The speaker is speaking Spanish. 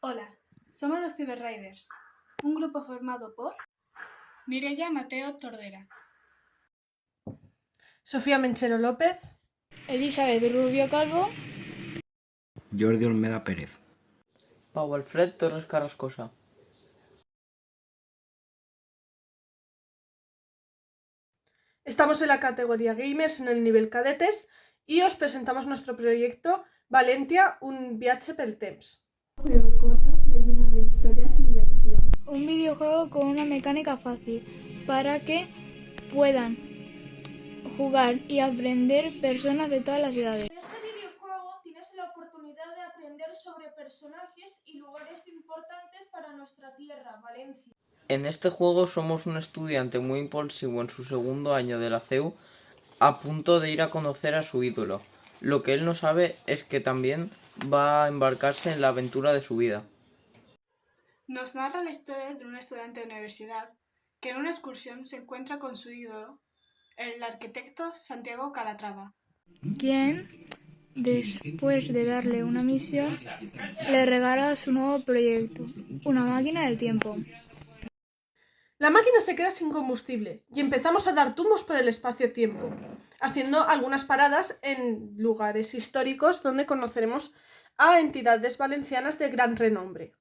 Hola, somos los Cyberriders, un grupo formado por Mireia Mateo Tordera, Sofía Menchero López, Elizabeth Rubio Calvo, Jordi Olmeda Pérez, Pau Alfred Torres Carrascosa. estamos en la categoría Gamers en el nivel Cadetes y os presentamos nuestro proyecto Valentia, un viaje pel temps. juego corto relleno de historias y diversión. un videojuego con una mecánica fácil para que puedan jugar y aprender personas de todas las edades. En este videojuego tienes la oportunidad de aprender sobre personajes y lugares importantes para nuestra tierra, Valencia. En este juego somos un estudiante muy impulsivo en su segundo año de la CEU, a punto de ir a conocer a su ídolo. Lo que él no sabe es que también va a embarcarse en la aventura de su vida. Nos narra la historia de un estudiante de universidad que en una excursión se encuentra con su ídolo, el arquitecto Santiago Calatrava, Quien, después de darle una misión, le regala su nuevo proyecto, una máquina del tiempo. La máquina se queda sin combustible y empezamos a dar tumbos por el espacio-tiempo, haciendo algunas paradas en lugares históricos donde conoceremos a entidades valencianas de gran renombre.